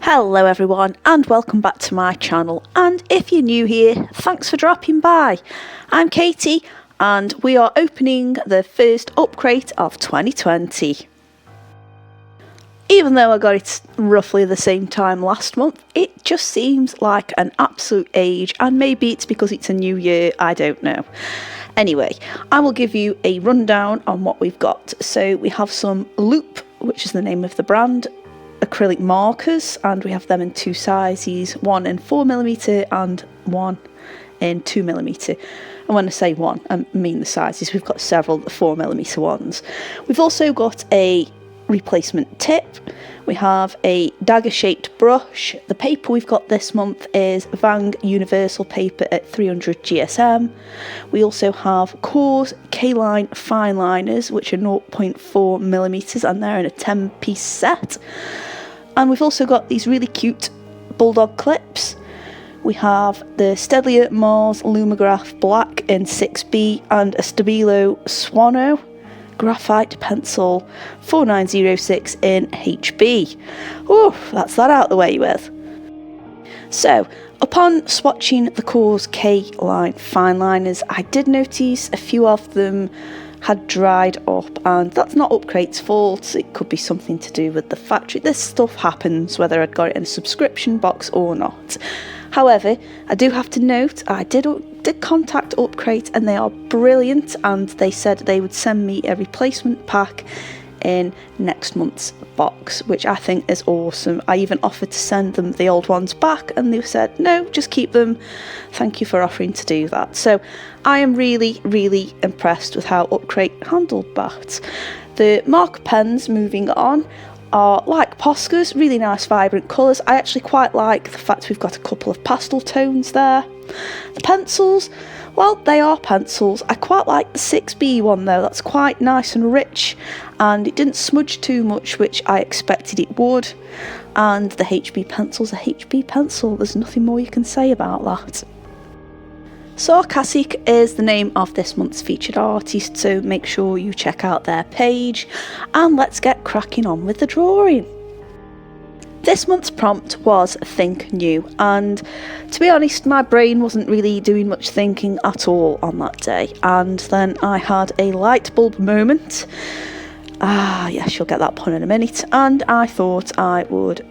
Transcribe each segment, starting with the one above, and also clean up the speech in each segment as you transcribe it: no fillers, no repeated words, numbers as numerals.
Hello everyone and welcome back to my channel, and if you're new here, thanks for dropping by. I'm Katie and we are opening the first UPCRATE of 2020. Even though I got it roughly the same time last month, it just seems like an absolute age, and maybe it's because it's a new year, I don't know. Anyway, I will give you a rundown on what we've got. So we have some Loop, which is the name of the brand, acrylic markers, and we have them in two sizes, one in 4mm and one in 2mm. And when I say one, I mean the sizes. We've got several 4mm ones. We've also got a replacement tip. We have a dagger shaped brush. The paper we've got this month is Vang Universal paper at 300 GSM. We also have Core's K-line fine liners, which are 0.4mm, and they're in a 10-piece set. And we've also got these really cute bulldog clips. We have the Stedlier Mars Lumograph Black in 6B and a Stabilo Swano graphite pencil 4906 in HB. Oh, that's that out the way with. So, upon swatching the Core's K-line fine liners, I did notice a few of them had dried up, and that's not UPCRATE's fault. It could be something to do with the factory. This stuff happens whether I'd got it in a subscription box or not. However, I do have to note, I did contact UPCRATE and they are brilliant, and they said they would send me a replacement pack in next month's box, which I think is awesome. I even offered to send them the old ones back and they said no, just keep them, thank you for offering to do that. So I am really impressed with how UPCRATE handled that. The marker pens, moving on, are like Posca's, really nice vibrant colours. I actually quite like the fact we've got a couple of pastel tones there. The pencils, well, they are pencils. I quite like the 6B one though, that's quite nice and rich, and it didn't smudge too much, which I expected it would. And the HB pencil's a HB pencil, there's nothing more you can say about that. Sarcastic is the name of this month's featured artist, so make sure you check out their page, and let's get cracking on with the drawing. This month's prompt was Think New, and to be honest, my brain wasn't really doing much thinking at all on that day, and then I had a light bulb moment. Yes, you'll get that pun in a minute, and I thought I would,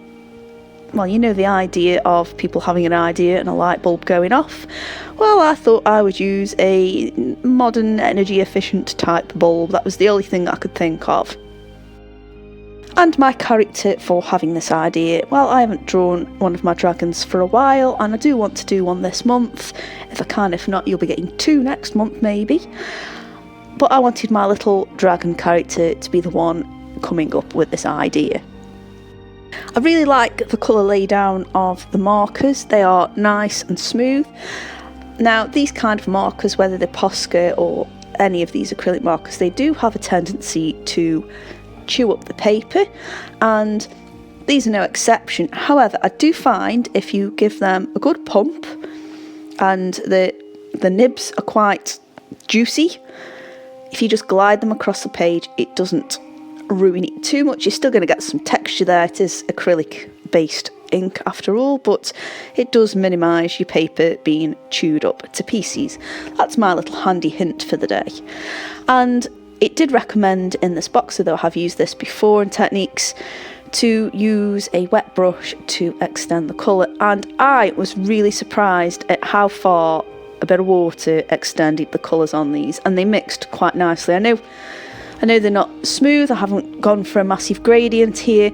well, you know the idea of people having an idea and a light bulb going off. Well, I thought I would use a modern energy efficient type bulb. That was the only thing I could think of. And my character for having this idea, well, I haven't drawn one of my dragons for a while, and I do want to do one this month. If I can, if not, you'll be getting two next month maybe. But I wanted my little dragon character to be the one coming up with this idea. I really like the colour laydown of the markers. They are nice and smooth. Now, these kind of markers, whether they're Posca or any of these acrylic markers, they do have a tendency to chew up the paper, and these are no exception. However, I do find if you give them a good pump and the nibs are quite juicy, if you just glide them across the page, it doesn't ruin it too much. You're still going to get some texture there. It is acrylic based ink after all, but it does minimise your paper being chewed up to pieces. That's my little handy hint for the day. And it did recommend in this box, although I have used this before in techniques, to use a wet brush to extend the colour, and I was really surprised at how far a bit of water extended the colours on these, and they mixed quite nicely. I know they're not smooth, I haven't gone for a massive gradient here,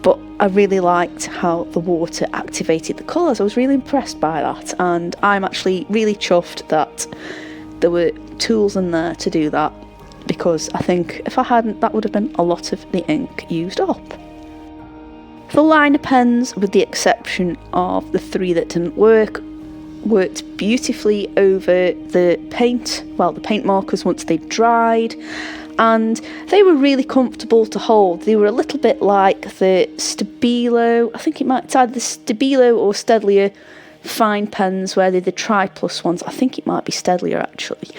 but I really liked how the water activated the colours. I was really impressed by that, and I'm actually really chuffed that there were tools in there to do that, because I think if I hadn't, that would have been a lot of the ink used up. The liner pens, with the exception of the three that didn't work, worked beautifully over the paint, well, the paint markers once they dried, and they were really comfortable to hold. They were a little bit like the Stabilo, I think it's either the Stabilo or Stedlier fine pens, where they're the Tri-Plus ones. I think it might be Stedlier actually,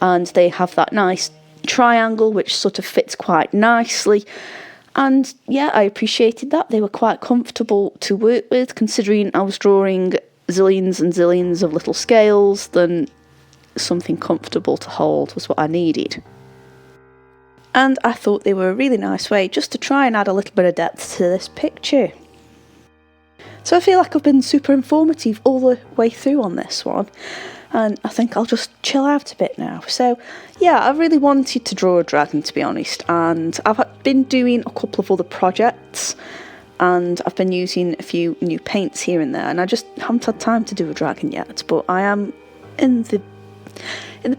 and they have that nice triangle which sort of fits quite nicely, And yeah, I appreciated that. They were quite comfortable to work with, considering I was drawing zillions and zillions of little scales. Then something comfortable to hold was what I needed. And I thought they were a really nice way just to try and add a little bit of depth to this picture. So I feel like I've been super informative all the way through on this one, and I think I'll just chill out a bit now. So yeah, I really wanted to draw a dragon, to be honest, and I've been doing a couple of other projects, and I've been using a few new paints here and there, and I just haven't had time to do a dragon yet, but I am in the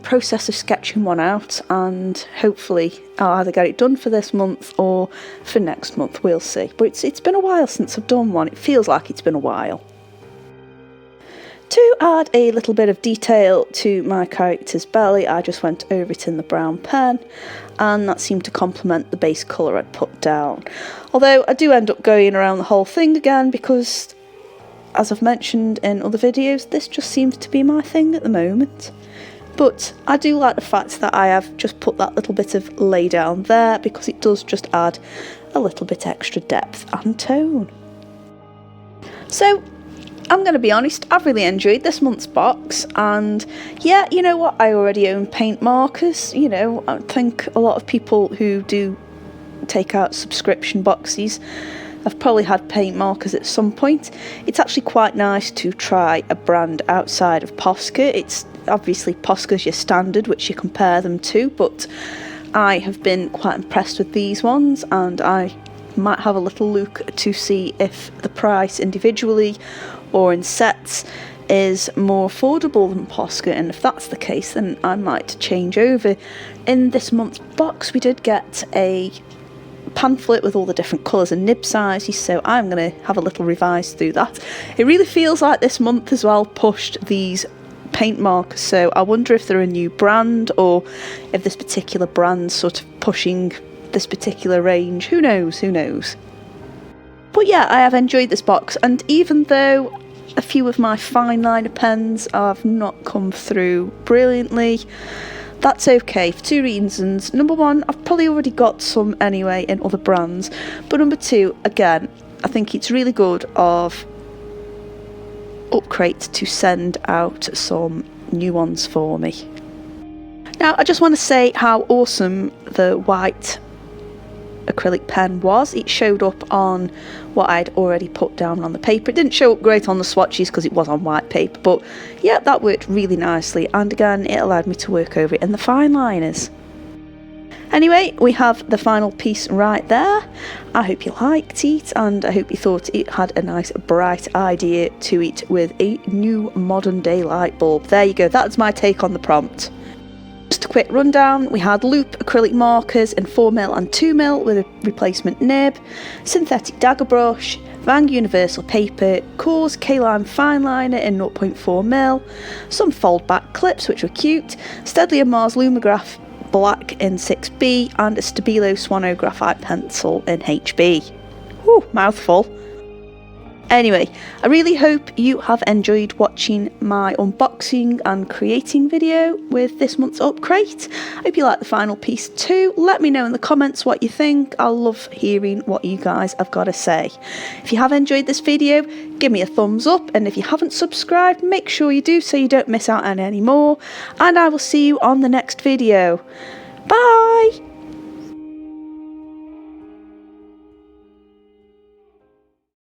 process of sketching one out, and hopefully I'll either get it done for this month or for next month, we'll see. But it's been a while since I've done one. It feels like it's been a while. To add a little bit of detail to my character's belly, I just went over it in the brown pen, and that seemed to complement the base colour I'd put down. Although I do end up going around the whole thing again because, as I've mentioned in other videos, this just seems to be my thing at the moment. But I do like the fact that I have just put that little bit of lay down there, because it does just add a little bit extra depth and tone. So I'm going to be honest, I've really enjoyed this month's box, and yeah, you know what, I already own paint markers. You know, I think a lot of people who do take out subscription boxes have probably had paint markers at some point. It's actually quite nice to try a brand outside of Posca. It's obviously Posca's your standard, which you compare them to, but I have been quite impressed with these ones, and I might have a little look to see if the price individually or in sets is more affordable than Posca, and if that's the case, then I might change over. In this month's box we did get a pamphlet with all the different colours and nib sizes, so I'm going to have a little revise through that. It really feels like this month as well pushed these paint markers, so I wonder if they're a new brand or if this particular brand's sort of pushing this particular range. Who knows, who knows. But yeah, I have enjoyed this box, and even though a few of my fine liner pens have not come through brilliantly, that's okay for two reasons. Number one, I've probably already got some anyway in other brands, but number two, again, I think it's really good of UPCRATE to send out some new ones for me. Now, I just want to say how awesome the white acrylic pen was. It showed up on what I'd already put down on the paper. It didn't show up great on the swatches because it was on white paper, but yeah, that worked really nicely, and again, it allowed me to work over it in the fine liners. Anyway, we have the final piece right there. I hope you liked it, and I hope you thought it had a nice bright idea to it with a new modern day light bulb. There you go, that's my take on the prompt. Just a quick rundown, we had loop acrylic markers in 4mm and 2mm with a replacement nib, synthetic dagger brush, Vang Universal paper, Coors K-Line fine liner in 0.4mm, some fold back clips which were cute, Steadley & Mars Lumograph black in 6B, and a Stabilo Swano graphite pencil in HB. Whew, mouthful. Anyway, I really hope you have enjoyed watching my unboxing and creating video with this month's UPCRATE. I hope you like the final piece too. Let me know in the comments what you think. I love hearing what you guys have got to say. If you have enjoyed this video, give me a thumbs up, and if you haven't subscribed, make sure you do so you don't miss out on any more, and I will see you on the next video. Bye!